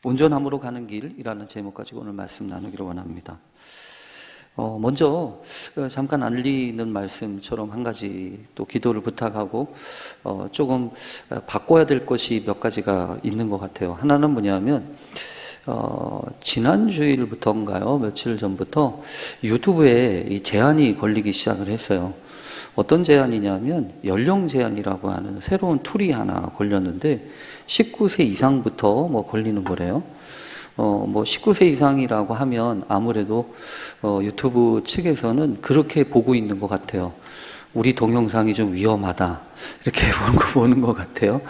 온전함으로 가는 길이라는 제목 가지고 오늘 말씀 나누기를 원합니다. 먼저 잠깐 알리는 말씀처럼 한 가지 또 기도를 부탁하고 조금 바꿔야 될 것이 몇 가지가 있는 것 같아요. 하나는 뭐냐면 지난 주일부터인가요? 며칠 전부터 유튜브에 이 제한이 걸리기 시작을 했어요. 어떤 제한이냐면 연령 제한이라고 하는 새로운 툴이 하나 걸렸는데 19세 이상부터 걸리는 거래요. 19세 이상이라고 하면 아무래도 유튜브 측에서는 그렇게 보고 있는 것 같아요. 우리 동영상이 좀 위험하다 이렇게 보는 것 같아요.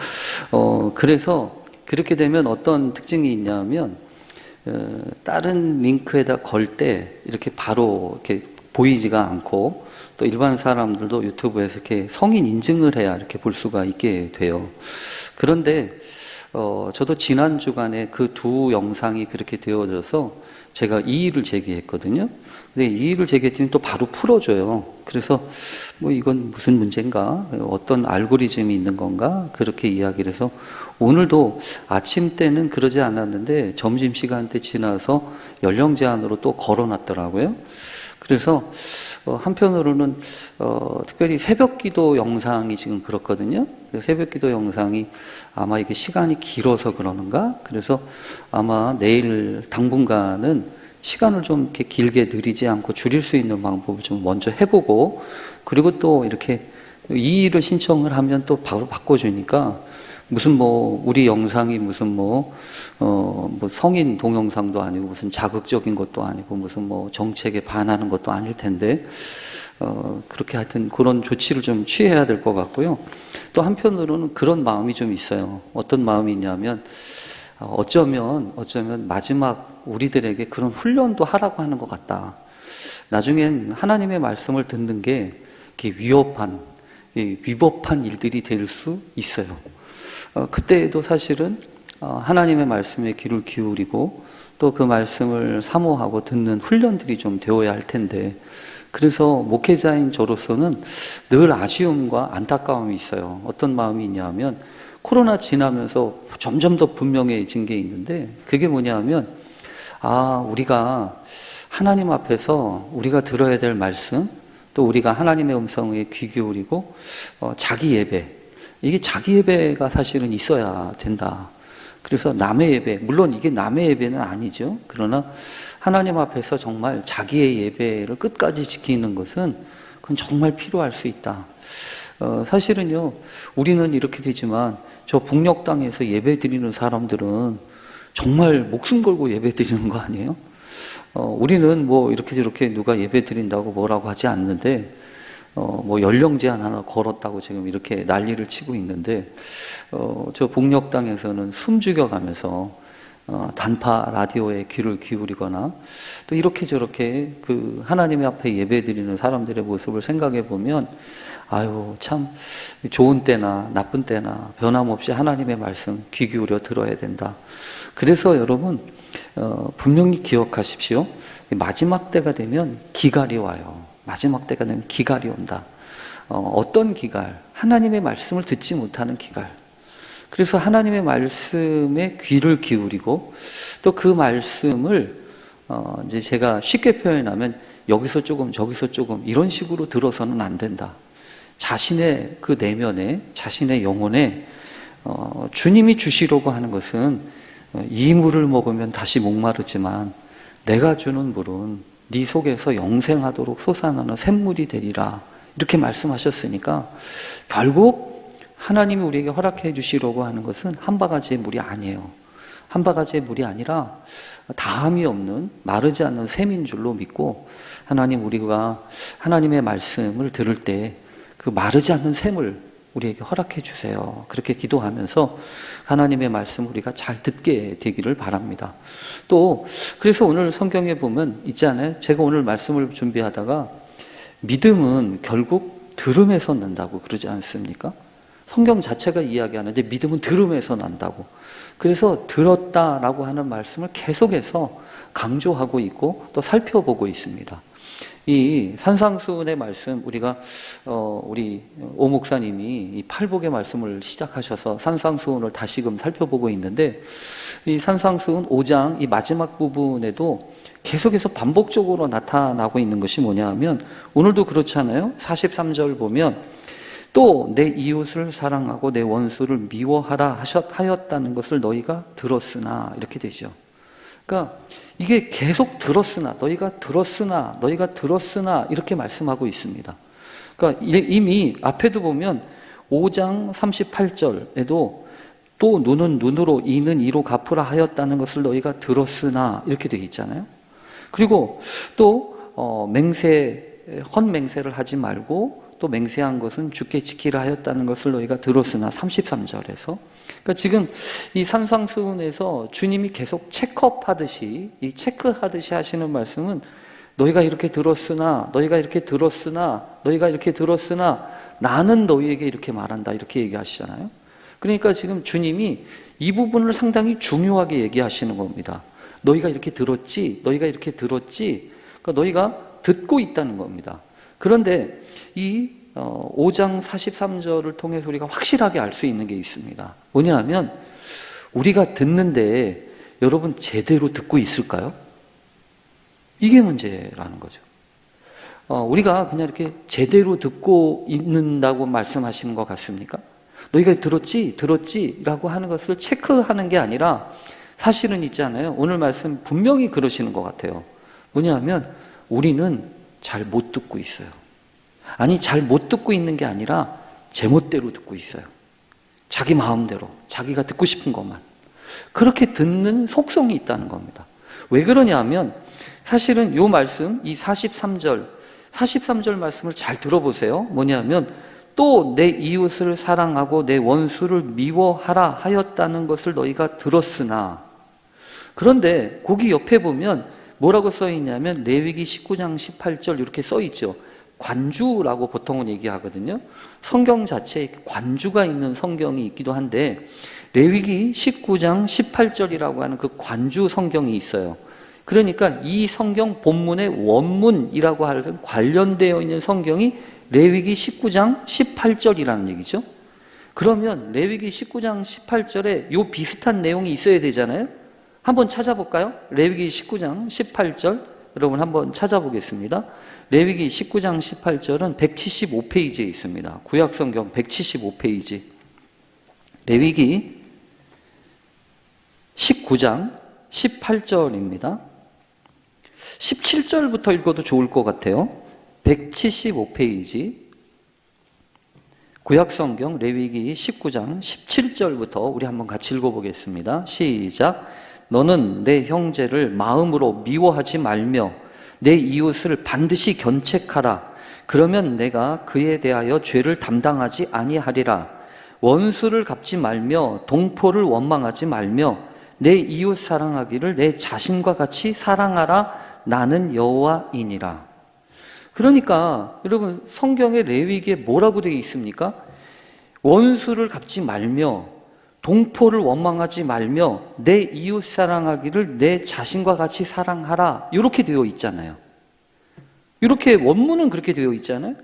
그래서 그렇게 되면 어떤 특징이 있냐면 다른 링크에다 걸 때 이렇게 바로 이렇게 보이지가 않고 또 일반 사람들도 유튜브에서 이렇게 성인 인증을 해야 이렇게 볼 수가 있게 돼요. 그런데 저도 지난 주간에 그 두 영상이 그렇게 되어져서 제가 이의를 제기했거든요. 근데 이의를 제기했더니 또 바로 풀어줘요. 그래서 이건 무슨 문제인가? 어떤 알고리즘이 있는 건가? 그렇게 이야기를 해서 오늘도 아침 때는 그러지 않았는데 점심시간 때 지나서 연령 제한으로 또 걸어놨더라고요. 그래서 한편으로는 특별히 새벽기도 영상이 지금 그렇거든요. 새벽기도 영상이 아마 이게 시간이 길어서 그러는가? 그래서 아마 내일 당분간은 시간을 좀 이렇게 길게 느리지 않고 줄일 수 있는 방법을 좀 먼저 해보고, 그리고 또 이렇게 이의를 신청을 하면 또 바로 바꿔주니까 무슨 우리 영상이 무슨 성인 동영상도 아니고 무슨 자극적인 것도 아니고 무슨 정책에 반하는 것도 아닐 텐데 그렇게 하여튼 그런 조치를 좀 취해야 될 것 같고요. 또 한편으로는 그런 마음이 좀 있어요. 어떤 마음이 있냐면 어쩌면 마지막 우리들에게 그런 훈련도 하라고 하는 것 같다. 나중엔 하나님의 말씀을 듣는 게 위법한 일들이 될 수 있어요. 그때에도 사실은 하나님의 말씀에 귀를 기울이고 또 그 말씀을 사모하고 듣는 훈련들이 좀 되어야 할 텐데, 그래서 목회자인 저로서는 늘 아쉬움과 안타까움이 있어요. 어떤 마음이 있냐면 코로나 지나면서 점점 더 분명해진 게 있는데, 그게 뭐냐면 우리가 하나님 앞에서 우리가 들어야 될 말씀, 또 우리가 하나님의 음성에 귀 기울이고 자기 예배, 이게 자기 예배가 사실은 있어야 된다. 그래서 남의 예배, 물론 이게 남의 예배는 아니죠. 그러나 하나님 앞에서 정말 자기의 예배를 끝까지 지키는 것은 그건 정말 필요할 수 있다. 사실은요, 우리는 이렇게 되지만 저 북녘 땅에서 예배 드리는 사람들은 정말 목숨 걸고 예배 드리는 거 아니에요? 우리는 이렇게 저렇게 누가 예배 드린다고 뭐라고 하지 않는데 연령 제한 하나 걸었다고 지금 이렇게 난리를 치고 있는데, 저 북녘 땅에서는 숨 죽여가면서 단파 라디오에 귀를 기울이거나 또 이렇게 저렇게 그 하나님의 앞에 예배 드리는 사람들의 모습을 생각해 보면 참 좋은 때나 나쁜 때나 변함없이 하나님의 말씀 귀 기울여 들어야 된다. 그래서 여러분 분명히 기억하십시오. 마지막 때가 되면 기갈이 와요. 마지막 때가 되면 기갈이 온다. 어떤 기갈? 하나님의 말씀을 듣지 못하는 기갈. 그래서 하나님의 말씀에 귀를 기울이고 또 그 말씀을 이제 제가 쉽게 표현하면 여기서 조금 저기서 조금 이런 식으로 들어서는 안 된다. 자신의 그 내면에, 자신의 영혼에 주님이 주시려고 하는 것은 이 물을 먹으면 다시 목마르지만 내가 주는 물은 네 속에서 영생하도록 솟아나는 샘물이 되리라, 이렇게 말씀하셨으니까 결국 하나님이 우리에게 허락해 주시려고 하는 것은 한 바가지의 물이 아니에요. 한 바가지의 물이 아니라 다함이 없는 마르지 않는 샘인 줄로 믿고, 하나님, 우리가 하나님의 말씀을 들을 때 그 마르지 않는 샘을 우리에게 허락해 주세요. 그렇게 기도하면서 하나님의 말씀 우리가 잘 듣게 되기를 바랍니다. 또 그래서 오늘 성경에 보면 있잖아요. 제가 오늘 말씀을 준비하다가 믿음은 결국 들음에서 난다고 그러지 않습니까? 성경 자체가 이야기하는데 믿음은 들음에서 난다고. 그래서 들었다라고 하는 말씀을 계속해서 강조하고 있고 또 살펴보고 있습니다. 이 산상수훈의 말씀, 우리가 우리 오 목사님이 이 팔복의 말씀을 시작하셔서 산상수훈을 다시금 살펴보고 있는데, 이 산상수훈 5장 이 마지막 부분에도 계속해서 반복적으로 나타나고 있는 것이 뭐냐 하면 오늘도 그렇잖아요. 43절 보면 또 내 이웃을 사랑하고 내 원수를 미워하라 하였다는 것을 너희가 들었으나 이렇게 되죠. 그러니까 이게 계속 들었으나 너희가 들었으나 이렇게 말씀하고 있습니다. 그러니까 이미 앞에도 보면 5장 38절에도 또 눈은 눈으로 이는 이로 갚으라 하였다는 것을 너희가 들었으나 이렇게 되어 있잖아요. 그리고 또 헛맹세를 하지 말고 또 맹세한 것은 주께 지키라 하였다는 것을 너희가 들었으나 33절에서 그러니까 지금 이 산상수훈에서 주님이 계속 체크하듯이 하시는 말씀은 너희가 이렇게 들었으나 나는 너희에게 이렇게 말한다 이렇게 얘기하시잖아요. 그러니까 지금 주님이 이 부분을 상당히 중요하게 얘기하시는 겁니다. 너희가 이렇게 들었지. 그러니까 너희가 듣고 있다는 겁니다. 그런데 이 5장 43절을 통해서 우리가 확실하게 알 수 있는 게 있습니다. 뭐냐 하면 우리가 듣는데 여러분 제대로 듣고 있을까요? 이게 문제라는 거죠. 우리가 그냥 이렇게 제대로 듣고 있는다고 말씀하시는 것 같습니까? 너희가 들었지 라고 하는 것을 체크하는 게 아니라 사실은 있잖아요. 오늘 말씀 분명히 그러시는 것 같아요. 뭐냐 하면 우리는 잘 못 듣고 있어요. 아니 잘 못 듣고 있는 게 아니라 제멋대로 듣고 있어요. 자기 마음대로 자기가 듣고 싶은 것만 그렇게 듣는 속성이 있다는 겁니다. 왜 그러냐 하면 사실은 이 말씀 이 43절 말씀을 잘 들어보세요. 뭐냐 하면 또 내 이웃을 사랑하고 내 원수를 미워하라 하였다는 것을 너희가 들었으나 그런데 거기 옆에 보면 뭐라고 써 있냐면 레위기 19장 18절 이렇게 써 있죠. 관주라고 보통은 얘기하거든요. 성경 자체에 관주가 있는 성경이 있기도 한데 레위기 19장 18절이라고 하는 그 관주 성경이 있어요. 그러니까 이 성경 본문의 원문이라고 하는 관련되어 있는 성경이 레위기 19장 18절이라는 얘기죠. 그러면 레위기 19장 18절에 요 비슷한 내용이 있어야 되잖아요. 한번 찾아볼까요? 레위기 19장 18절 여러분 한번 찾아보겠습니다. 레위기 19장 18절은 175페이지에 있습니다. 구약성경 175페이지. 레위기 19장 18절입니다. 17절부터 읽어도 좋을 것 같아요. 175페이지. 구약성경 레위기 19장 17절부터 우리 한번 같이 읽어보겠습니다. 시작. 너는 내 형제를 마음으로 미워하지 말며 내 이웃을 반드시 견책하라. 그러면 내가 그에 대하여 죄를 담당하지 아니하리라. 원수를 갚지 말며 동포를 원망하지 말며 내 이웃 사랑하기를 내 자신과 같이 사랑하라. 나는 여호와이니라. 그러니까 여러분 성경의 레위기에 뭐라고 되어 있습니까? 원수를 갚지 말며 동포를 원망하지 말며 내 이웃 사랑하기를 내 자신과 같이 사랑하라. 이렇게 되어 있잖아요. 이렇게 원문은 그렇게 되어 있잖아요.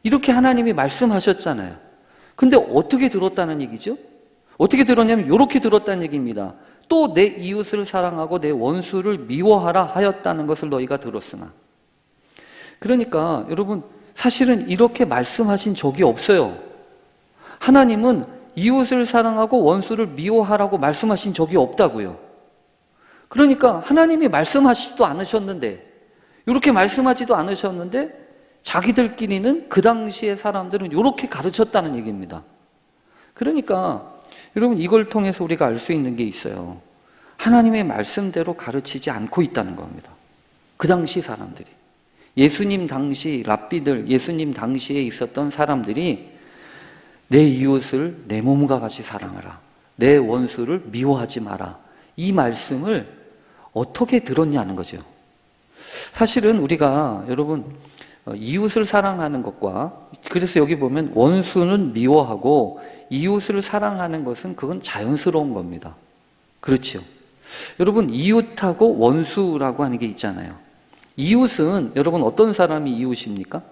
이렇게 하나님이 말씀하셨잖아요. 근데 어떻게 들었다는 얘기죠? 어떻게 들었냐면 이렇게 들었다는 얘기입니다. 또 내 이웃을 사랑하고 내 원수를 미워하라 하였다는 것을 너희가 들었으나. 그러니까 여러분 사실은 이렇게 말씀하신 적이 없어요. 하나님은 이웃을 사랑하고 원수를 미워하라고 말씀하신 적이 없다고요. 그러니까 하나님이 말씀하시지도 않으셨는데 이렇게 말씀하지도 않으셨는데 자기들끼리는 그 당시의 사람들은 이렇게 가르쳤다는 얘기입니다. 그러니까 여러분 이걸 통해서 우리가 알 수 있는 게 있어요. 하나님의 말씀대로 가르치지 않고 있다는 겁니다. 그 당시 사람들이. 예수님 당시 랍비들, 예수님 당시에 있었던 사람들이 내 이웃을 내 몸과 같이 사랑하라. 내 원수를 미워하지 마라. 이 말씀을 어떻게 들었냐는 거죠. 사실은 우리가 여러분 이웃을 사랑하는 것과 그래서 여기 보면 원수는 미워하고 이웃을 사랑하는 것은 그건 자연스러운 겁니다. 그렇죠. 여러분 이웃하고 원수라고 하는 게 있잖아요. 이웃은 여러분 어떤 사람이 이웃입니까?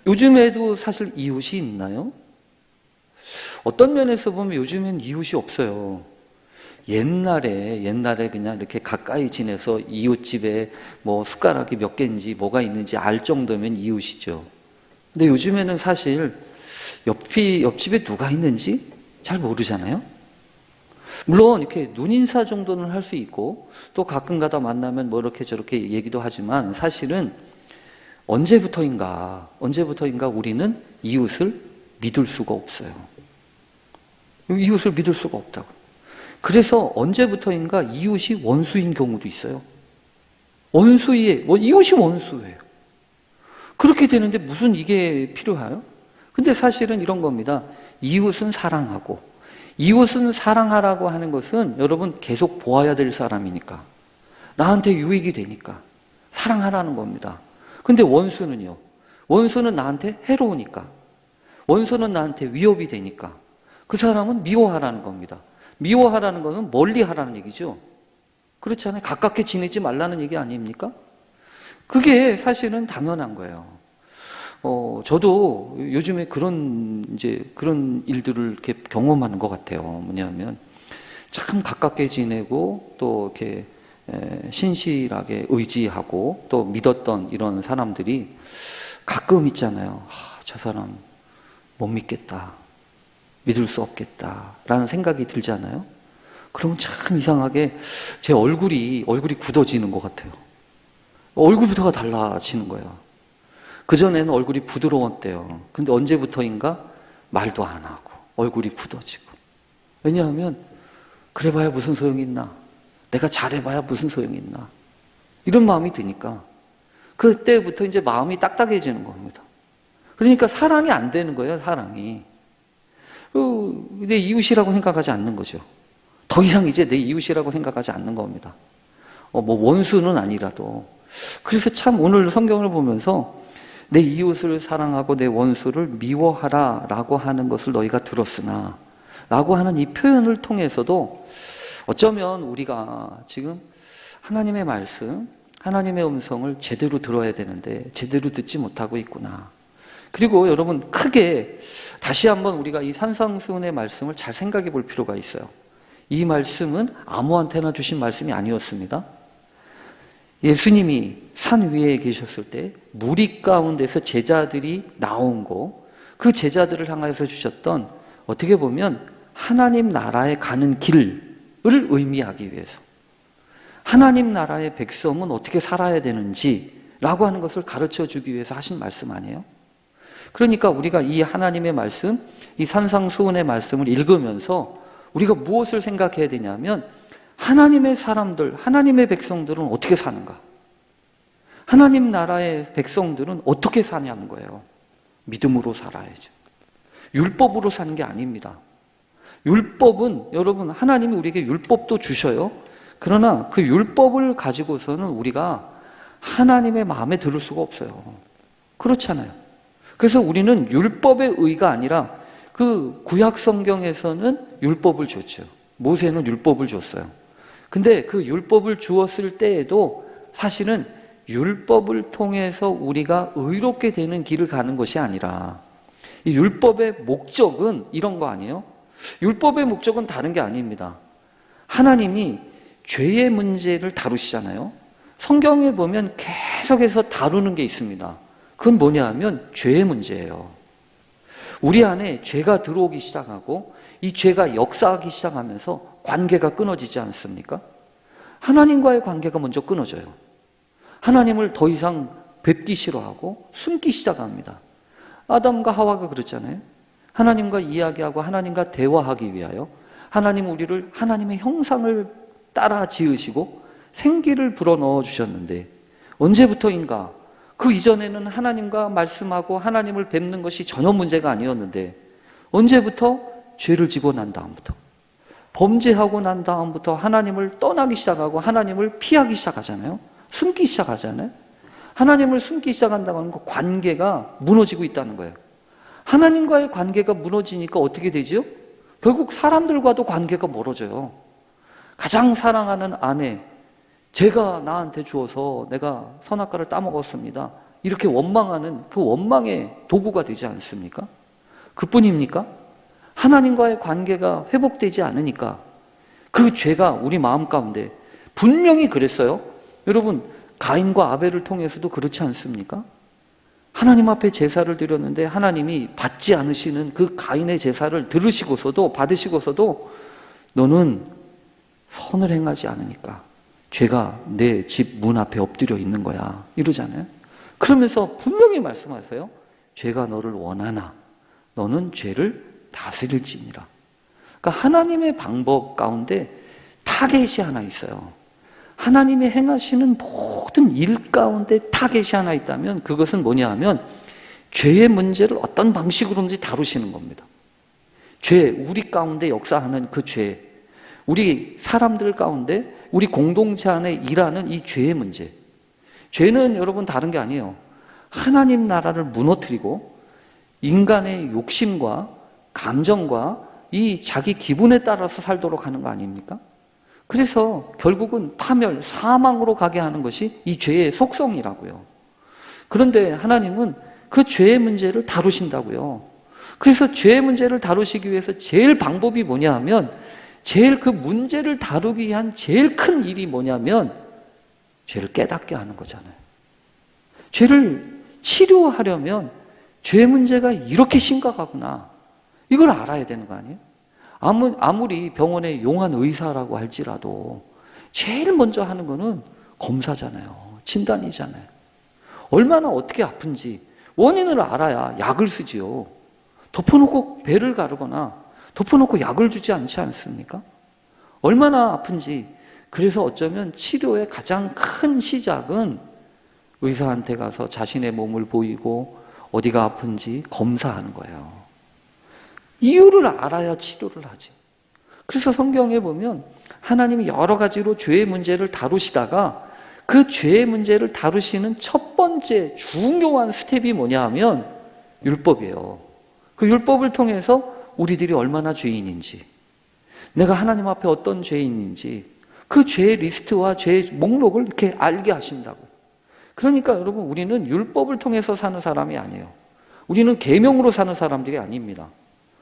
요즘에도 사실 이웃이 있나요? 어떤 면에서 보면 요즘엔 이웃이 없어요. 옛날에 그냥 이렇게 가까이 지내서 이웃집에 뭐 숟가락이 몇 개인지 뭐가 있는지 알 정도면 이웃이죠. 근데 요즘에는 사실 옆집에 누가 있는지 잘 모르잖아요. 물론 이렇게 눈인사 정도는 할 수 있고 또 가끔 가다 만나면 뭐 이렇게 저렇게 얘기도 하지만 사실은 언제부터인가 우리는 이웃을 믿을 수가 없어요. 이웃을 믿을 수가 없다고. 그래서 언제부터인가 이웃이 원수인 경우도 있어요. 이웃이 원수예요. 그렇게 되는데 무슨 이게 필요해요? 근데 사실은 이런 겁니다. 이웃은 사랑하라고 하는 것은 여러분 계속 보아야 될 사람이니까, 나한테 유익이 되니까 사랑하라는 겁니다. 근데 원수는요? 원수는 나한테 해로우니까, 원수는 나한테 위협이 되니까 그 사람은 미워하라는 겁니다. 미워하라는 것은 멀리 하라는 얘기죠. 그렇잖아요. 가깝게 지내지 말라는 얘기 아닙니까? 그게 사실은 당연한 거예요. 저도 요즘에 그런 일들을 이렇게 경험하는 것 같아요. 뭐냐면, 참 가깝게 지내고, 또 이렇게 신실하게 의지하고, 또 믿었던 이런 사람들이 가끔 있잖아요. 저 사람 못 믿겠다. 믿을 수 없겠다. 라는 생각이 들잖아요. 그러면 참 이상하게 제 얼굴이 굳어지는 것 같아요. 얼굴부터가 달라지는 거예요. 그전에는 얼굴이 부드러웠대요. 근데 언제부터인가 말도 안 하고 얼굴이 굳어지고. 왜냐하면 그래봐야 무슨 소용이 있나? 내가 잘해봐야 무슨 소용이 있나? 이런 마음이 드니까 그때부터 이제 마음이 딱딱해지는 겁니다. 그러니까 사랑이 안 되는 거예요, 사랑이. 내 이웃이라고 생각하지 않는 거죠. 더 이상 이제 내 이웃이라고 생각하지 않는 겁니다. 뭐 원수는 아니라도. 그래서 참 오늘 성경을 보면서 내 이웃을 사랑하고 내 원수를 미워하라 라고 하는 것을 너희가 들었으나 라고 하는 이 표현을 통해서도 어쩌면 우리가 지금 하나님의 말씀, 하나님의 음성을 제대로 들어야 되는데 제대로 듣지 못하고 있구나. 그리고 여러분 크게 다시 한번 우리가 이 산상수훈의 말씀을 잘 생각해 볼 필요가 있어요. 이 말씀은 아무한테나 주신 말씀이 아니었습니다. 예수님이 산 위에 계셨을 때 무리 가운데서 제자들이 나오고 그 제자들을 향해서 주셨던, 어떻게 보면 하나님 나라에 가는 길을 의미하기 위해서, 하나님 나라의 백성은 어떻게 살아야 되는지라고 하는 것을 가르쳐 주기 위해서 하신 말씀 아니에요? 그러니까 우리가 이 하나님의 말씀, 이 산상수훈의 말씀을 읽으면서 우리가 무엇을 생각해야 되냐면, 하나님의 사람들, 하나님의 백성들은 어떻게 사는가? 하나님 나라의 백성들은 어떻게 사냐는 거예요. 믿음으로 살아야죠. 율법으로 사는 게 아닙니다. 율법은 여러분, 하나님이 우리에게 율법도 주셔요. 그러나 그 율법을 가지고서는 우리가 하나님의 마음에 들을 수가 없어요. 그렇잖아요. 그래서 우리는 율법의 의가 아니라, 그 구약 성경에서는 율법을 줬죠. 모세는 율법을 줬어요. 근데 그 율법을 주었을 때에도 사실은 율법을 통해서 우리가 의롭게 되는 길을 가는 것이 아니라, 이 율법의 목적은 이런 거 아니에요? 율법의 목적은 다른 게 아닙니다. 하나님이 죄의 문제를 다루시잖아요. 성경에 보면 계속해서 다루는 게 있습니다. 그건 뭐냐 하면 죄의 문제예요. 우리 안에 죄가 들어오기 시작하고 이 죄가 역사하기 시작하면서 관계가 끊어지지 않습니까? 하나님과의 관계가 먼저 끊어져요. 하나님을 더 이상 뵙기 싫어하고 숨기 시작합니다. 아담과 하와가 그랬잖아요. 하나님과 이야기하고 하나님과 대화하기 위하여 하나님 우리를 하나님의 형상을 따라 지으시고 생기를 불어넣어 주셨는데, 언제부터인가 그 이전에는 하나님과 말씀하고 하나님을 뵙는 것이 전혀 문제가 아니었는데, 언제부터? 죄를 지고 난 다음부터, 범죄하고 난 다음부터 하나님을 떠나기 시작하고 하나님을 피하기 시작하잖아요. 숨기 시작하잖아요. 하나님을 숨기 시작한다는 건 관계가 무너지고 있다는 거예요. 하나님과의 관계가 무너지니까 어떻게 되죠? 결국 사람들과도 관계가 멀어져요. 가장 사랑하는 아내, 제가 나한테 주어서 내가 선악과를 따먹었습니다, 이렇게 원망하는 그 원망의 도구가 되지 않습니까? 그뿐입니까? 하나님과의 관계가 회복되지 않으니까 그 죄가 우리 마음 가운데 분명히 그랬어요. 여러분, 가인과 아벨을 통해서도 그렇지 않습니까? 하나님 앞에 제사를 드렸는데 하나님이 받지 않으시는 그 가인의 제사를 받으시고서도 너는 선을 행하지 않으니까 죄가 내 집 문 앞에 엎드려 있는 거야, 이러잖아요. 그러면서 분명히 말씀하세요. 죄가 너를 원하나 너는 죄를 다스릴지니라. 그러니까 하나님의 방법 가운데 타겟이 하나 있어요. 하나님이 행하시는 모든 일 가운데 타겟이 하나 있다면 그것은 뭐냐 하면 죄의 문제를 어떤 방식으로든지 다루시는 겁니다. 죄, 우리 가운데 역사하는 그 죄, 우리 사람들 가운데 우리 공동체 안에 일하는 이 죄의 문제. 죄는 여러분 다른 게 아니에요. 하나님 나라를 무너뜨리고 인간의 욕심과 감정과 이 자기 기분에 따라서 살도록 하는 거 아닙니까? 그래서 결국은 파멸, 사망으로 가게 하는 것이 이 죄의 속성이라고요. 그런데 하나님은 그 죄의 문제를 다루신다고요. 그래서 죄의 문제를 다루시기 위해서 제일 방법이 뭐냐 하면 제일 그 문제를 다루기 위한 제일 큰 일이 뭐냐면 죄를 깨닫게 하는 거잖아요. 죄를 치료하려면 죄 문제가 이렇게 심각하구나. 이걸 알아야 되는 거 아니에요? 아무리 병원에 용한 의사라고 할지라도 제일 먼저 하는 거는 검사잖아요. 진단이잖아요. 얼마나 어떻게 아픈지 원인을 알아야 약을 쓰지요. 덮어놓고 배를 가르거나 덮어놓고 약을 주지 않지 않습니까? 얼마나 아픈지. 그래서 어쩌면 치료의 가장 큰 시작은 의사한테 가서 자신의 몸을 보이고 어디가 아픈지 검사하는 거예요. 이유를 알아야 치료를 하지. 그래서 성경에 보면 하나님이 여러 가지로 죄의 문제를 다루시다가 그 죄의 문제를 다루시는 첫 번째 중요한 스텝이 뭐냐 하면 율법이에요. 그 율법을 통해서 우리들이 얼마나 죄인인지, 내가 하나님 앞에 어떤 죄인인지 그 죄의 리스트와 죄의 목록을 이렇게 알게 하신다고. 그러니까 여러분, 우리는 율법을 통해서 사는 사람이 아니에요. 우리는 계명으로 사는 사람들이 아닙니다.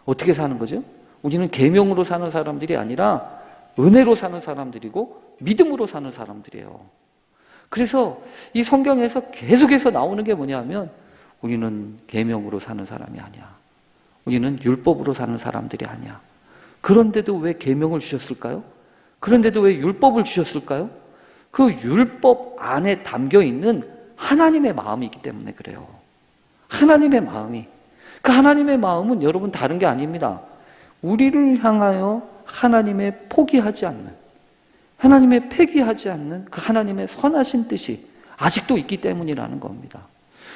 어떻게 사는 거죠? 우리는 계명으로 사는 사람들이 아니라 은혜로 사는 사람들이고 믿음으로 사는 사람들이에요. 그래서 이 성경에서 계속해서 나오는 게 뭐냐면 우리는 계명으로 사는 사람이 아니야. 우리는 율법으로 사는 사람들이 아니야. 그런데도 왜 계명을 주셨을까요? 그런데도 왜 율법을 주셨을까요? 그 율법 안에 담겨 있는 하나님의 마음이 있기 때문에 그래요. 하나님의 마음이. 그 하나님의 마음은 여러분 다른 게 아닙니다. 우리를 향하여 하나님의 포기하지 않는, 하나님의 폐기하지 않는 그 하나님의 선하신 뜻이 아직도 있기 때문이라는 겁니다.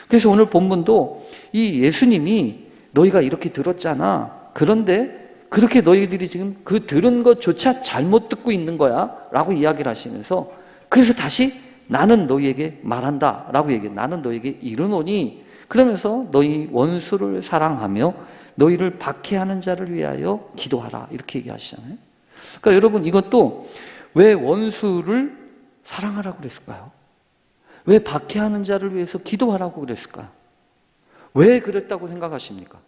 그래서 오늘 본문도 이 예수님이 너희가 이렇게 들었잖아. 그런데 그렇게 너희들이 지금 그 들은 것조차 잘못 듣고 있는 거야 라고 이야기를 하시면서 그래서 다시 나는 너희에게 말한다 라고 얘기해. 나는 너희에게 이르노니 그러면서 너희 원수를 사랑하며 너희를 박해하는 자를 위하여 기도하라 이렇게 얘기하시잖아요. 그러니까 여러분, 이것도 왜 원수를 사랑하라고 그랬을까요? 왜 박해하는 자를 위해서 기도하라고 그랬을까요? 왜 그랬다고 생각하십니까?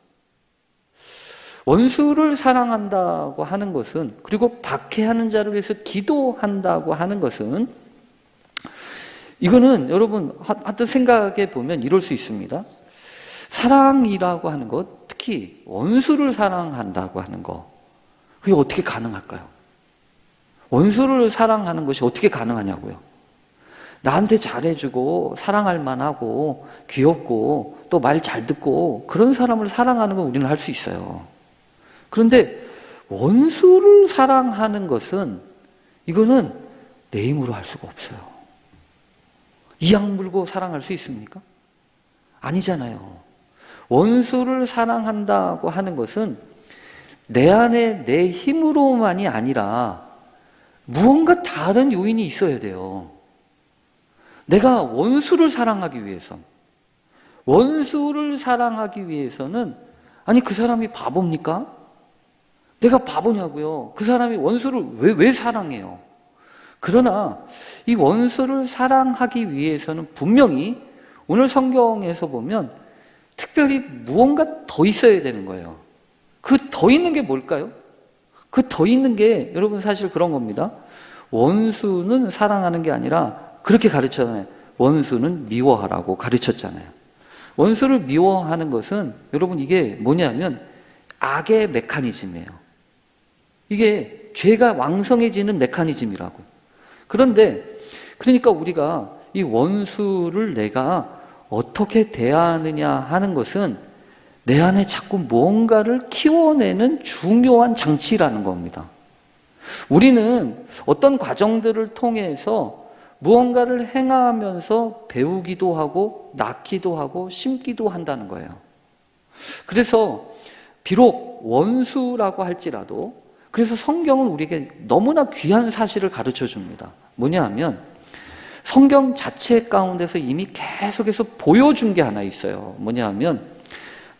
원수를 사랑한다고 하는 것은, 그리고 박해하는 자를 위해서 기도한다고 하는 것은, 이거는 여러분 하여튼 생각해 보면 이럴 수 있습니다. 사랑이라고 하는 것, 특히 원수를 사랑한다고 하는 것, 그게 어떻게 가능할까요? 원수를 사랑하는 것이 어떻게 가능하냐고요. 나한테 잘해주고 사랑할 만하고 귀엽고 또 말 잘 듣고 그런 사람을 사랑하는 건 우리는 할 수 있어요. 그런데 원수를 사랑하는 것은, 이거는 내 힘으로 할 수가 없어요. 이악 물고 사랑할 수 있습니까? 아니잖아요. 원수를 사랑한다고 하는 것은 내 안에 내 힘으로만이 아니라 무언가 다른 요인이 있어야 돼요. 내가 원수를 사랑하기 위해서는 아니 그 사람이 바보입니까? 내가 바보냐고요? 그 사람이 원수를 왜 사랑해요? 그러나 이 원수를 사랑하기 위해서는 분명히 오늘 성경에서 보면 특별히 무언가 더 있어야 되는 거예요. 그 더 있는 게 뭘까요? 그 더 있는 게 여러분 사실 그런 겁니다. 원수는 사랑하는 게 아니라 그렇게 가르쳤잖아요. 원수는 미워하라고 가르쳤잖아요. 원수를 미워하는 것은 여러분 이게 뭐냐면 악의 메커니즘이에요. 이게 죄가 왕성해지는 메커니즘이라고. 그런데 그러니까 우리가 이 원수를 내가 어떻게 대하느냐 하는 것은 내 안에 자꾸 무언가를 키워내는 중요한 장치라는 겁니다. 우리는 어떤 과정들을 통해서 무언가를 행하면서 배우기도 하고 낳기도 하고 심기도 한다는 거예요. 그래서 비록 원수라고 할지라도 그래서 성경은 우리에게 너무나 귀한 사실을 가르쳐 줍니다. 뭐냐 하면 성경 자체 가운데서 이미 계속해서 보여준 게 하나 있어요. 뭐냐 하면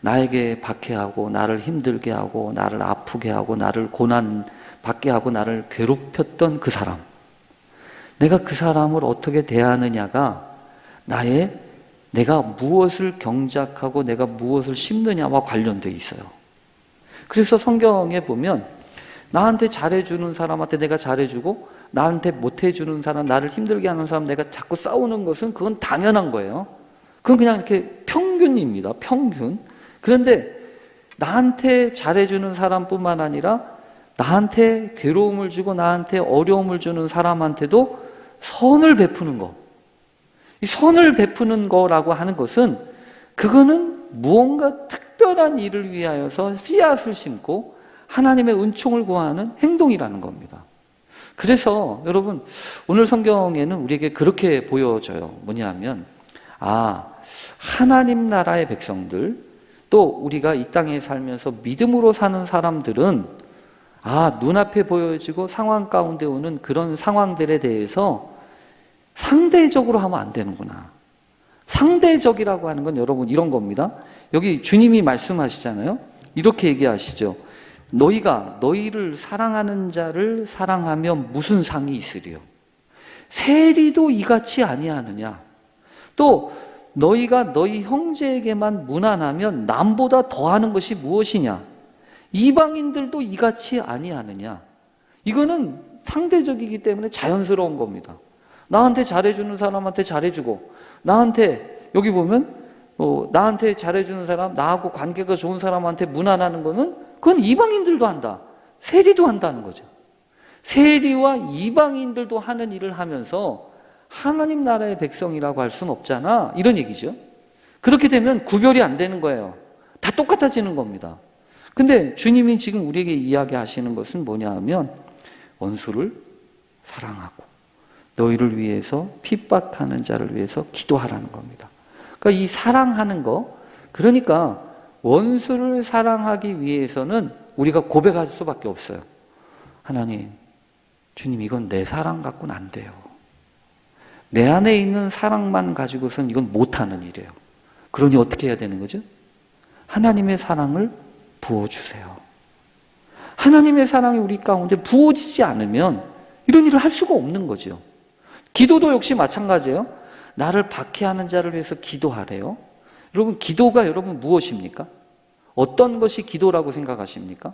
나에게 박해하고 나를 힘들게 하고 나를 아프게 하고 나를 고난받게 하고 나를 괴롭혔던 그 사람, 내가 그 사람을 어떻게 대하느냐가 내가 무엇을 경작하고 내가 무엇을 심느냐와 관련되어 있어요. 그래서 성경에 보면 나한테 잘해주는 사람한테 내가 잘해주고 나한테 못해주는 사람, 나를 힘들게 하는 사람 내가 자꾸 싸우는 것은 그건 당연한 거예요. 그건 그냥 이렇게 평균입니다. 평균. 그런데 나한테 잘해주는 사람뿐만 아니라 나한테 괴로움을 주고 나한테 어려움을 주는 사람한테도 선을 베푸는 거. 이 선을 베푸는 거라고 하는 것은 그거는 무언가 특별한 일을 위하여서 씨앗을 심고 하나님의 은총을 구하는 행동이라는 겁니다. 그래서 여러분 오늘 성경에는 우리에게 그렇게 보여져요. 뭐냐 하면 하나님 나라의 백성들 또 우리가 이 땅에 살면서 믿음으로 사는 사람들은 눈앞에 보여지고 상황 가운데 오는 그런 상황들에 대해서 상대적으로 하면 안 되는구나. 상대적이라고 하는 건 여러분 이런 겁니다. 여기 주님이 말씀하시잖아요. 이렇게 얘기하시죠. 너희가 너희를 사랑하는 자를 사랑하면 무슨 상이 있으리요? 세리도 이같이 아니하느냐? 또 너희가 너희 형제에게만 무난하면 남보다 더하는 것이 무엇이냐? 이방인들도 이같이 아니하느냐? 이거는 상대적이기 때문에 자연스러운 겁니다. 나한테 잘해주는 사람한테 잘해주고 나한테 여기 보면 나한테 잘해주는 사람, 나하고 관계가 좋은 사람한테 무난하는 거는 그건 이방인들도 한다. 세리도 한다는 거죠. 세리와 이방인들도 하는 일을 하면서 하나님 나라의 백성이라고 할 수는 없잖아. 이런 얘기죠. 그렇게 되면 구별이 안 되는 거예요. 다 똑같아지는 겁니다. 근데 주님이 지금 우리에게 이야기하시는 것은 뭐냐 하면 원수를 사랑하고 너희를 위해서 핍박하는 자를 위해서 기도하라는 겁니다. 그러니까 이 사랑하는 거, 그러니까 원수를 사랑하기 위해서는 우리가 고백할 수밖에 없어요. 하나님, 주님 이건 내 사랑 갖고는 안 돼요. 내 안에 있는 사랑만 가지고선 이건 못하는 일이에요. 그러니 어떻게 해야 되는 거죠? 하나님의 사랑을 부어주세요. 하나님의 사랑이 우리 가운데 부어지지 않으면 이런 일을 할 수가 없는 거죠. 기도도 역시 마찬가지예요. 나를 박해하는 자를 위해서 기도하래요. 여러분 기도가 여러분 무엇입니까? 어떤 것이 기도라고 생각하십니까?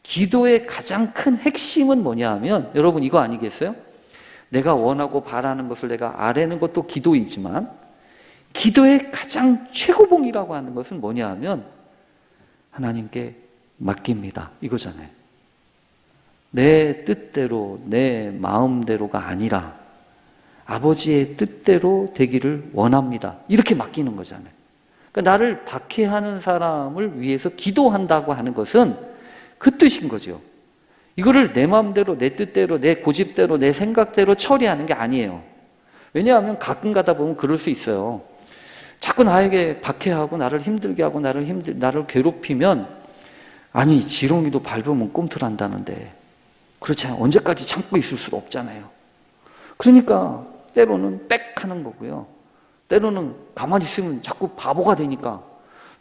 기도의 가장 큰 핵심은 뭐냐 하면 여러분 이거 아니겠어요? 내가 원하고 바라는 것을 내가 아뢰는 것도 기도이지만 기도의 가장 최고봉이라고 하는 것은 뭐냐 하면 하나님께 맡깁니다. 이거잖아요. 내 뜻대로 내 마음대로가 아니라 아버지의 뜻대로 되기를 원합니다. 이렇게 맡기는 거잖아요. 그러니까 나를 박해하는 사람을 위해서 기도한다고 하는 것은 그 뜻인 거죠. 이거를 내 마음대로 내 뜻대로 내 고집대로 내 생각대로 처리하는 게 아니에요. 왜냐하면 가끔 가다 보면 그럴 수 있어요. 자꾸 나에게 박해하고 나를 힘들게 하고 나를 괴롭히면 아니 지렁이도 밟으면 꿈틀한다는데 그렇지 않아요. 언제까지 참고 있을 수도 없잖아요. 그러니까 때로는 빽 하는 거고요. 때로는 가만히 있으면 자꾸 바보가 되니까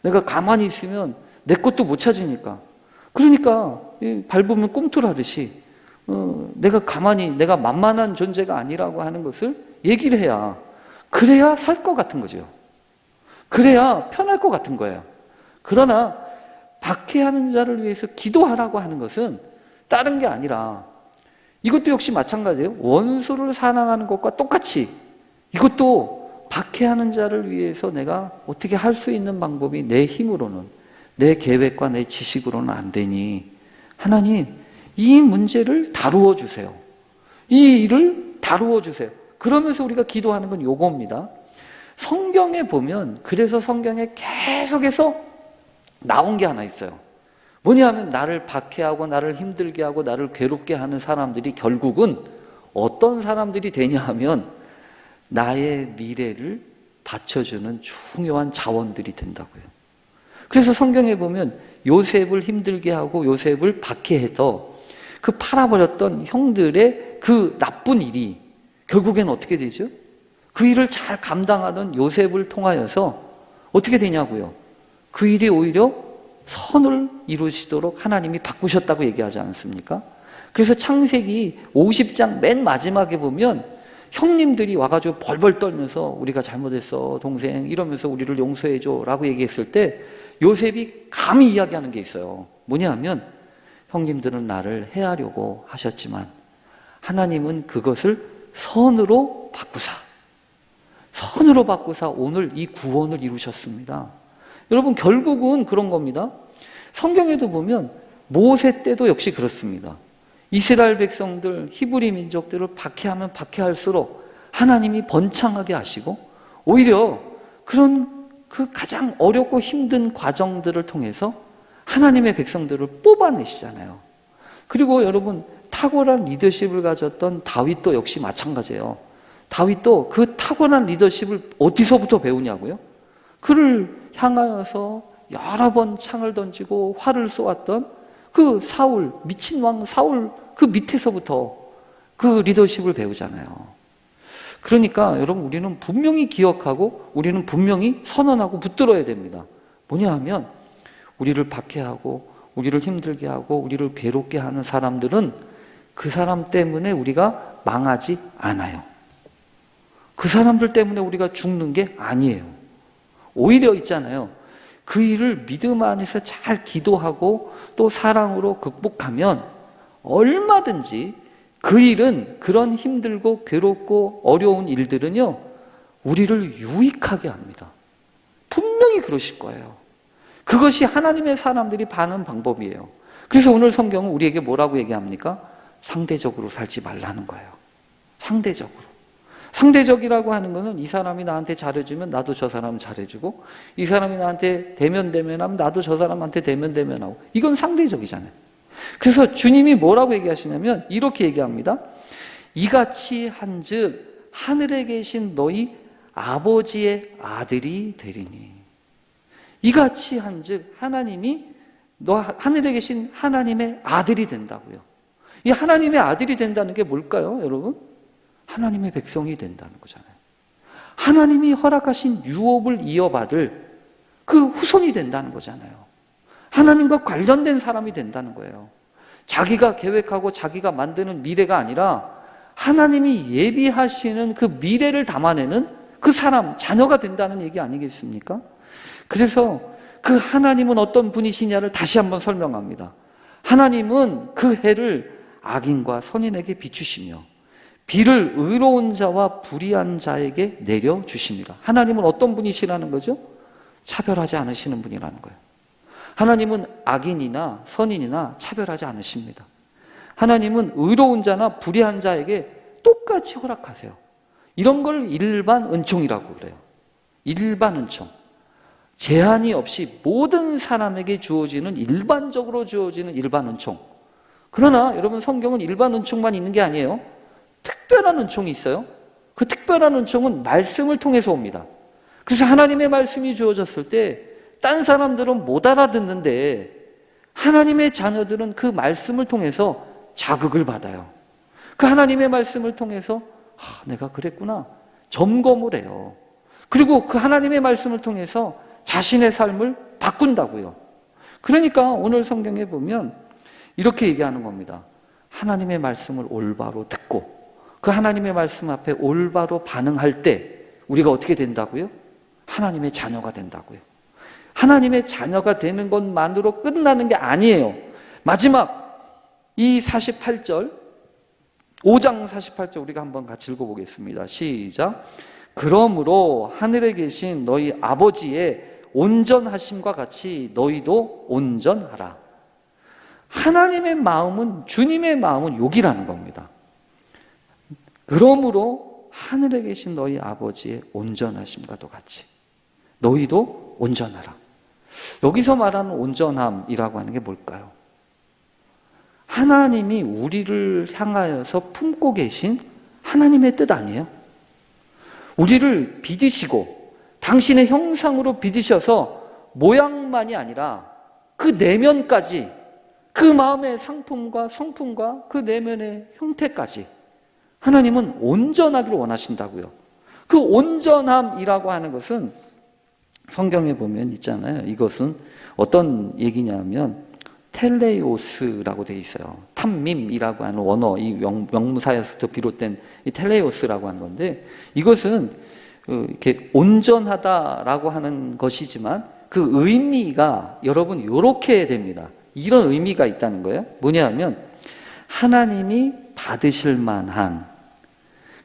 내가 가만히 있으면 내 것도 못 찾으니까 그러니까 밟으면 꿈틀하듯이 내가 만만한 존재가 아니라고 하는 것을 얘기를 해야 그래야 살 것 같은 거죠. 그래야 편할 것 같은 거예요. 그러나 박해하는 자를 위해서 기도하라고 하는 것은 다른 게 아니라 이것도 역시 마찬가지예요. 원수를 사랑하는 것과 똑같이 이것도 박해하는 자를 위해서 내가 어떻게 할 수 있는 방법이 내 힘으로는, 내 계획과 내 지식으로는 안 되니 하나님 이 문제를 다루어 주세요. 이 일을 다루어 주세요. 그러면서 우리가 기도하는 건 요겁니다. 성경에 보면, 그래서 성경에 계속해서 나온 게 하나 있어요. 뭐냐 하면 나를 박해하고 나를 힘들게 하고 나를 괴롭게 하는 사람들이 결국은 어떤 사람들이 되냐 하면 나의 미래를 받쳐주는 중요한 자원들이 된다고요. 그래서 성경에 보면 요셉을 힘들게 하고 요셉을 박해해서 그 팔아버렸던 형들의 그 나쁜 일이 결국엔 어떻게 되죠? 그 일을 잘 감당하던 요셉을 통하여서 어떻게 되냐고요? 그 일이 오히려 선을 이루시도록 하나님이 바꾸셨다고 얘기하지 않습니까? 그래서 창세기 50장 맨 마지막에 보면 형님들이 와가지고 벌벌 떨면서 우리가 잘못했어 동생 이러면서 우리를 용서해줘 라고 얘기했을 때 요셉이 감히 이야기하는 게 있어요. 뭐냐 하면 형님들은 나를 해하려고 하셨지만 하나님은 그것을 선으로 바꾸사 오늘 이 구원을 이루셨습니다. 여러분 결국은 그런 겁니다. 성경에도 보면 모세 때도 역시 그렇습니다. 이스라엘 백성들, 히브리 민족들을 박해하면 박해할수록 하나님이 번창하게 하시고 오히려 그런 그 가장 어렵고 힘든 과정들을 통해서 하나님의 백성들을 뽑아내시잖아요. 그리고 여러분 탁월한 리더십을 가졌던 다윗도 역시 마찬가지예요. 다윗도 그 탁월한 리더십을 어디서부터 배우냐고요? 그를 향하여서 여러 번 창을 던지고 활을 쏘았던 그 사울, 미친 왕 사울 그 밑에서부터 그 리더십을 배우잖아요. 그러니까 여러분 우리는 분명히 기억하고 우리는 분명히 선언하고 붙들어야 됩니다. 뭐냐 하면 우리를 박해하고 우리를 힘들게 하고 우리를 괴롭게 하는 사람들은 그 사람 때문에 우리가 망하지 않아요. 그 사람들 때문에 우리가 죽는 게 아니에요. 오히려 있잖아요. 그 일을 믿음 안에서 잘 기도하고 또 사랑으로 극복하면 얼마든지 그 일은 그런 힘들고 괴롭고 어려운 일들은요 우리를 유익하게 합니다. 분명히 그러실 거예요. 그것이 하나님의 사람들이 바는 방법이에요. 그래서 오늘 성경은 우리에게 뭐라고 얘기합니까? 상대적으로 살지 말라는 거예요. 상대적이라고 하는 것은 이 사람이 나한테 잘해주면 나도 저 사람 잘해주고 이 사람이 나한테 대면대면하면 나도 저 사람한테 대면대면하고 이건 상대적이잖아요. 그래서 주님이 뭐라고 얘기하시냐면 이렇게 얘기합니다. 이같이 한즉 하늘에 계신 너희 아버지의 아들이 되리니. 이같이 한즉 하나님이 너 하늘에 계신 하나님의 아들이 된다고요. 이 하나님의 아들이 된다는 게 뭘까요, 여러분? 하나님의 백성이 된다는 거잖아요. 하나님이 허락하신 유업을 이어받을 그 후손이 된다는 거잖아요. 하나님과 관련된 사람이 된다는 거예요. 자기가 계획하고 자기가 만드는 미래가 아니라 하나님이 예비하시는 그 미래를 담아내는 그 사람, 자녀가 된다는 얘기 아니겠습니까? 그래서 그 하나님은 어떤 분이시냐를 다시 한번 설명합니다. 하나님은 그 해를 악인과 선인에게 비추시며 비를 의로운 자와 불의한 자에게 내려주십니다. 하나님은 어떤 분이시라는 거죠? 차별하지 않으시는 분이라는 거예요. 하나님은 악인이나 선인이나 차별하지 않으십니다. 하나님은 의로운 자나 불의한 자에게 똑같이 허락하세요. 이런 걸 일반 은총이라고 그래요. 일반 은총. 제한이 없이 모든 사람에게 주어지는 일반적으로 주어지는 일반 은총. 그러나 여러분 성경은 일반 은총만 있는 게 아니에요. 특별한 은총이 있어요. 그 특별한 은총은 말씀을 통해서 옵니다. 그래서 하나님의 말씀이 주어졌을 때 딴 사람들은 못 알아듣는데 하나님의 자녀들은 그 말씀을 통해서 자극을 받아요. 그 하나님의 말씀을 통해서 내가 그랬구나 점검을 해요. 그리고 그 하나님의 말씀을 통해서 자신의 삶을 바꾼다고요. 그러니까 오늘 성경에 보면 이렇게 얘기하는 겁니다. 하나님의 말씀을 올바로 듣고 그 하나님의 말씀 앞에 올바로 반응할 때 우리가 어떻게 된다고요? 하나님의 자녀가 된다고요. 하나님의 자녀가 되는 것만으로 끝나는 게 아니에요. 마지막 이 48절, 5장 48절 우리가 한번 같이 읽어보겠습니다. 시작. 그러므로 하늘에 계신 너희 아버지의 온전하심과 같이 너희도 온전하라. 하나님의 마음은, 주님의 마음은 여기라는 겁니다. 그러므로 하늘에 계신 너희 아버지의 온전하심과도 같이 너희도 온전하라. 여기서 말하는 온전함이라고 하는 게 뭘까요? 하나님이 우리를 향하여서 품고 계신 하나님의 뜻 아니에요? 우리를 빚으시고 당신의 형상으로 빚으셔서 모양만이 아니라 그 내면까지, 그 마음의 상품과 성품과 그 내면의 형태까지 하나님은 온전하기를 원하신다고요. 그 온전함이라고 하는 것은 성경에 보면 있잖아요. 이것은 어떤 얘기냐면 텔레오스라고 되어 있어요. 탐밈이라고 하는 원어, 이 명무사에서부터 비롯된 이 텔레오스라고 하는 건데, 이것은 이렇게 온전하다라고 하는 것이지만 그 의미가 여러분 이렇게 됩니다. 이런 의미가 있다는 거예요. 뭐냐면 하나님이 받으실 만한,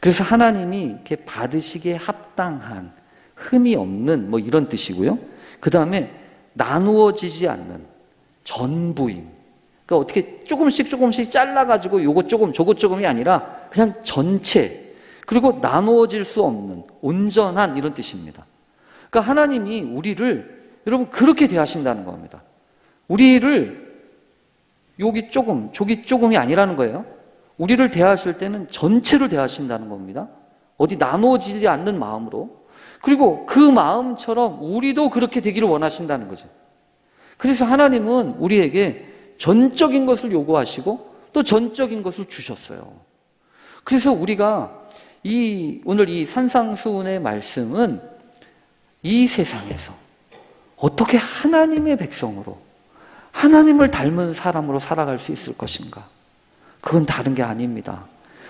그래서 하나님이 이렇게 받으시기에 합당한, 흠이 없는 뭐 이런 뜻이고요. 그 다음에 나누어지지 않는 전부인. 그러니까 어떻게 조금씩 잘라가지고 요것 조금 저것 조금이 아니라 그냥 전체, 그리고 나누어질 수 없는 온전한 이런 뜻입니다. 그러니까 하나님이 우리를 여러분 그렇게 대하신다는 겁니다. 우리를 여기 조금 저기 조금이 아니라는 거예요. 우리를 대하실 때는 전체를 대하신다는 겁니다. 어디 나누어지지 않는 마음으로. 그리고 그 마음처럼 우리도 그렇게 되기를 원하신다는 거죠. 그래서 하나님은 우리에게 전적인 것을 요구하시고 또 전적인 것을 주셨어요. 그래서 우리가 오늘 이 산상수훈의 말씀은 이 세상에서 어떻게 하나님의 백성으로, 하나님을 닮은 사람으로 살아갈 수 있을 것인가? 그건 다른 게 아닙니다.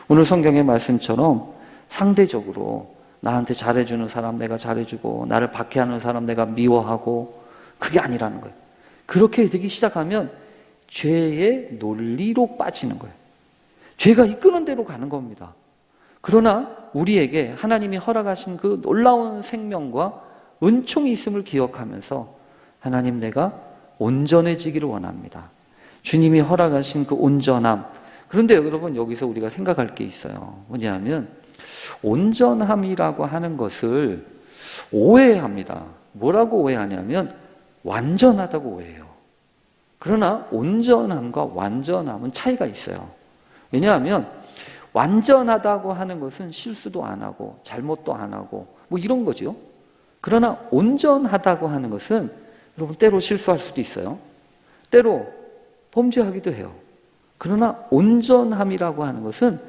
오늘 성경의 말씀처럼 상대적으로 나한테 잘해주는 사람 내가 잘해주고, 나를 박해하는 사람 내가 미워하고, 그게 아니라는 거예요. 그렇게 되기 시작하면 죄의 논리로 빠지는 거예요. 죄가 이끄는 대로 가는 겁니다. 그러나 우리에게 하나님이 허락하신 그 놀라운 생명과 은총이 있음을 기억하면서 하나님, 내가 온전해지기를 원합니다. 주님이 허락하신 그 온전함. 그런데 여러분, 여기서 우리가 생각할 게 있어요. 뭐냐면 온전함이라고 하는 것을 오해합니다. 뭐라고 오해하냐면 완전하다고 오해해요. 그러나 온전함과 완전함은 차이가 있어요. 왜냐하면 완전하다고 하는 것은 실수도 안 하고 잘못도 안 하고 뭐 이런 거죠. 그러나 온전하다고 하는 것은 여러분 때로 실수할 수도 있어요. 때로 범죄하기도 해요. 그러나 온전함이라고 하는 것은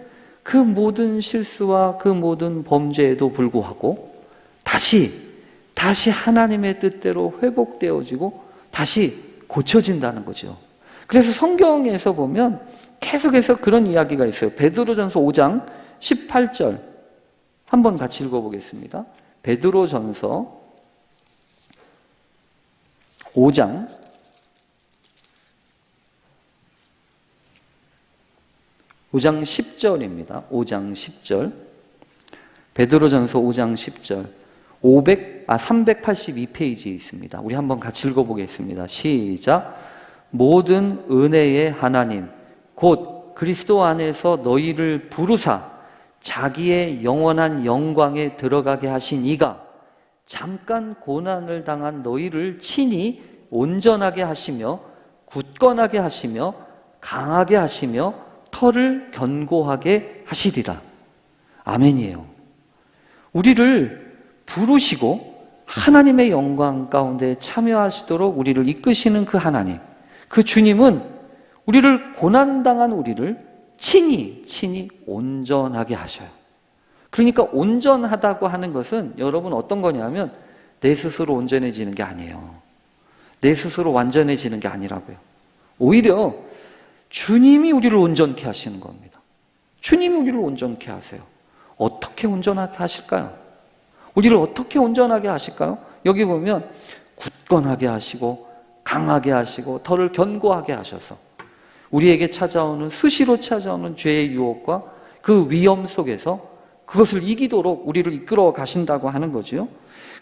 그 모든 실수와 그 모든 범죄에도 불구하고 다시 하나님의 뜻대로 회복되어지고 다시 고쳐진다는 거죠. 그래서 성경에서 보면 계속해서 그런 이야기가 있어요. 베드로전서 5장 18절 한번 같이 읽어보겠습니다. 베드로전서 5장 10절입니다. 5장 10절. 베드로전서 5장 10절. 382페이지에 있습니다. 우리 한번 같이 읽어보겠습니다. 시작. 모든 은혜의 하나님 곧 그리스도 안에서 너희를 부르사 자기의 영원한 영광에 들어가게 하신 이가 잠깐 고난을 당한 너희를 친히 온전하게 하시며 굳건하게 하시며 강하게 하시며 터를 견고하게 하시리라. 아멘이에요. 우리를 부르시고 하나님의 영광 가운데 참여하시도록 우리를 이끄시는 그 하나님, 그 주님은 우리를 고난당한 우리를 친히 온전하게 하셔요. 그러니까 온전하다고 하는 것은 여러분 어떤 거냐면 내 스스로 온전해지는 게 아니에요. 내 스스로 완전해지는 게 아니라고요. 오히려 주님이 우리를 온전케 하시는 겁니다. 주님이 우리를 온전케 하세요. 어떻게 온전하게 하실까요? 우리를 어떻게 온전하게 하실까요? 여기 보면 굳건하게 하시고 강하게 하시고 털을 견고하게 하셔서 우리에게 찾아오는, 수시로 찾아오는 죄의 유혹과 그 위험 속에서 그것을 이기도록 우리를 이끌어 가신다고 하는 거죠.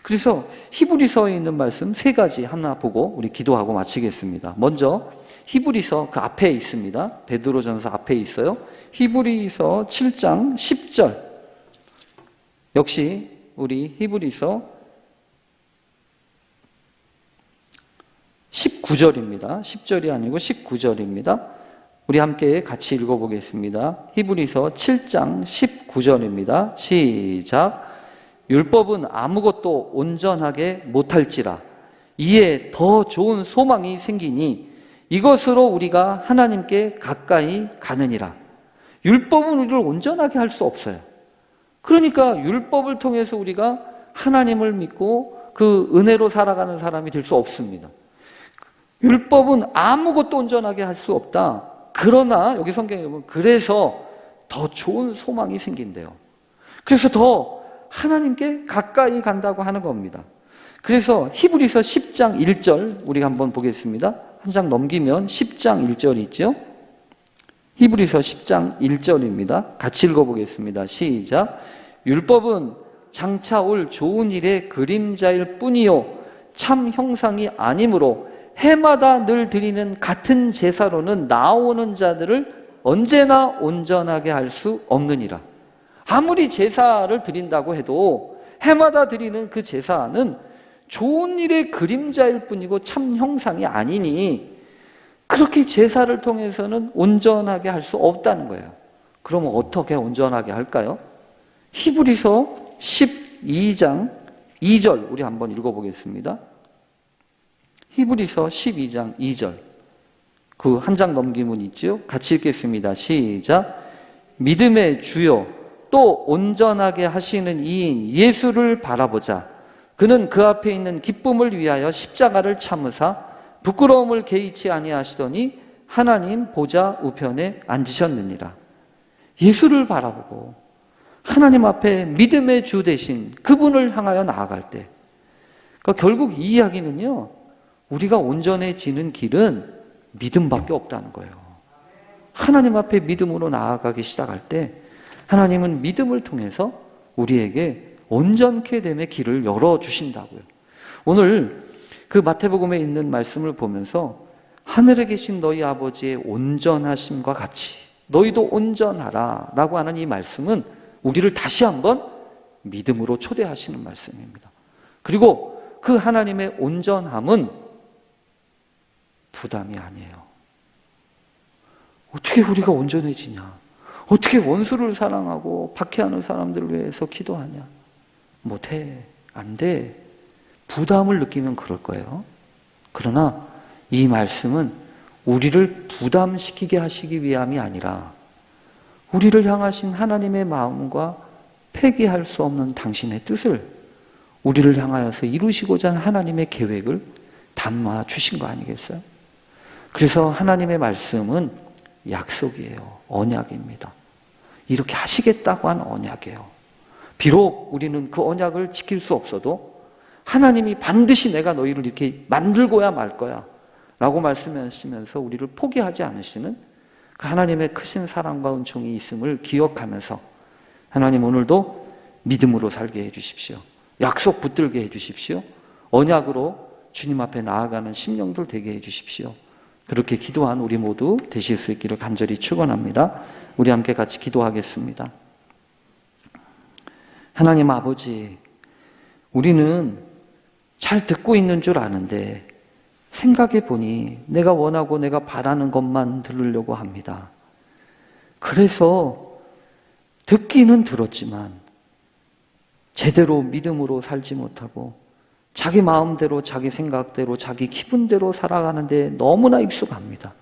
그래서 히브리서에 있는 말씀 세 가지 하나 보고 우리 기도하고 마치겠습니다. 먼저 히브리서 그 앞에 있습니다. 베드로전서 앞에 있어요. 히브리서 7장 10절. 역시 우리 히브리서 19절입니다. 10절이 아니고 19절입니다. 우리 함께 같이 읽어보겠습니다. 히브리서 7장 19절입니다. 시작. 율법은 아무것도 온전하게 못할지라 이에 더 좋은 소망이 생기니 이것으로 우리가 하나님께 가까이 가느니라. 율법은 우리를 온전하게 할 수 없어요. 그러니까 율법을 통해서 우리가 하나님을 믿고 그 은혜로 살아가는 사람이 될 수 없습니다. 율법은 아무것도 온전하게 할 수 없다. 그러나 여기 성경에 보면 그래서 더 좋은 소망이 생긴대요. 그래서 더 하나님께 가까이 간다고 하는 겁니다. 그래서 히브리서 10장 1절 우리가 한번 보겠습니다. 한 장 넘기면 10장 1절이 있죠. 히브리서 10장 1절입니다. 같이 읽어보겠습니다. 시작. 율법은 장차 올 좋은 일의 그림자일 뿐이요 참 형상이 아니므로 해마다 늘 드리는 같은 제사로는 나오는 자들을 언제나 온전하게 할 수 없느니라. 아무리 제사를 드린다고 해도 해마다 드리는 그 제사는 좋은 일의 그림자일 뿐이고 참 형상이 아니니 그렇게 제사를 통해서는 온전하게 할 수 없다는 거예요. 그러면 어떻게 온전하게 할까요? 히브리서 12장 2절 우리 한번 읽어보겠습니다. 히브리서 12장 2절 그 한 장 넘기면 있죠. 같이 읽겠습니다. 시작. 믿음의 주요 또 온전하게 하시는 이인 예수를 바라보자. 그는 그 앞에 있는 기쁨을 위하여 십자가를 참으사 부끄러움을 개의치 아니하시더니 하나님 보좌 우편에 앉으셨느니라. 예수를 바라보고 하나님 앞에 믿음의 주 대신 그분을 향하여 나아갈 때, 그러니까 결국 이 이야기는요, 우리가 온전해지는 길은 믿음밖에 없다는 거예요. 하나님 앞에 믿음으로 나아가기 시작할 때 하나님은 믿음을 통해서 우리에게 온전케 됨의 길을 열어주신다고요. 오늘 그 마태복음에 있는 말씀을 보면서 하늘에 계신 너희 아버지의 온전하심과 같이 너희도 온전하라 라고 하는 이 말씀은 우리를 다시 한번 믿음으로 초대하시는 말씀입니다. 그리고 그 하나님의 온전함은 부담이 아니에요. 어떻게 우리가 온전해지냐? 어떻게 원수를 사랑하고 박해하는 사람들을 위해서 기도하냐? 못해. 안 돼. 부담을 느끼면 그럴 거예요. 그러나 이 말씀은 우리를 부담시키게 하시기 위함이 아니라 우리를 향하신 하나님의 마음과 폐기할 수 없는 당신의 뜻을 우리를 향하여서 이루시고자 하는 하나님의 계획을 담아 주신 거 아니겠어요? 그래서 하나님의 말씀은 약속이에요. 언약입니다. 이렇게 하시겠다고 한 언약이에요. 비록 우리는 그 언약을 지킬 수 없어도 하나님이 반드시 내가 너희를 이렇게 만들고야 말 거야 라고 말씀하시면서 우리를 포기하지 않으시는 그 하나님의 크신 사랑과 은총이 있음을 기억하면서 하나님 오늘도 믿음으로 살게 해주십시오. 약속 붙들게 해주십시오. 언약으로 주님 앞에 나아가는 심령들 되게 해주십시오. 그렇게 기도한 우리 모두 되실 수 있기를 간절히 축원합니다. 우리 함께 같이 기도하겠습니다. 하나님 아버지, 우리는 잘 듣고 있는 줄 아는데 생각해 보니 내가 원하고 내가 바라는 것만 들으려고 합니다. 그래서 듣기는 들었지만 제대로 믿음으로 살지 못하고 자기 마음대로 자기 생각대로 자기 기분대로 살아가는데 너무나 익숙합니다.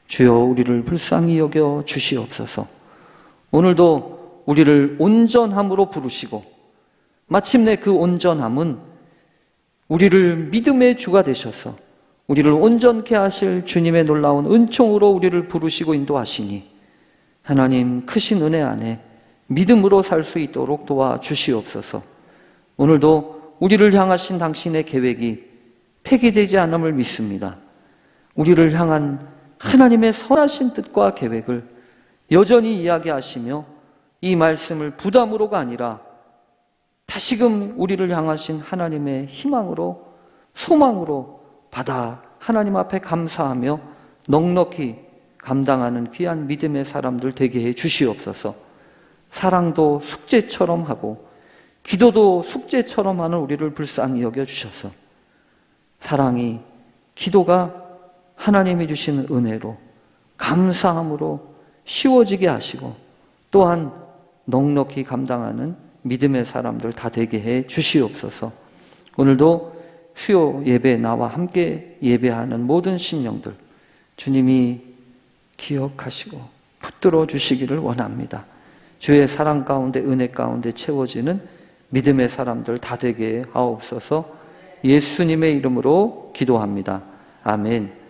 주여 우리를 불쌍히 여겨 주시옵소서. 오늘도 우리를 온전함으로 부르시고 마침내 그 온전함은 우리를 믿음의 주가 되셔서 우리를 온전케 하실 주님의 놀라운 은총으로 우리를 부르시고 인도하시니 하나님 크신 은혜 안에 믿음으로 살 수 있도록 도와주시옵소서. 오늘도 우리를 향하신 당신의 계획이 폐기되지 않음을 믿습니다. 우리를 향한 하나님의 선하신 뜻과 계획을 여전히 이야기하시며 이 말씀을 부담으로가 아니라 다시금 우리를 향하신 하나님의 희망으로, 소망으로 받아 하나님 앞에 감사하며 넉넉히 감당하는 귀한 믿음의 사람들 되게 해 주시옵소서. 사랑도 숙제처럼 하고 기도도 숙제처럼 하는 우리를 불쌍히 여겨주셔서 사랑이, 기도가 하나님이 주시는 은혜로, 감사함으로 쉬워지게 하시고 또한 넉넉히 감당하는 믿음의 사람들 다 되게 해 주시옵소서. 오늘도 수요 예배 나와 함께 예배하는 모든 심령들 주님이 기억하시고 붙들어 주시기를 원합니다. 주의 사랑 가운데, 은혜 가운데 채워지는 믿음의 사람들 다 되게 하옵소서. 예수님의 이름으로 기도합니다. 아멘.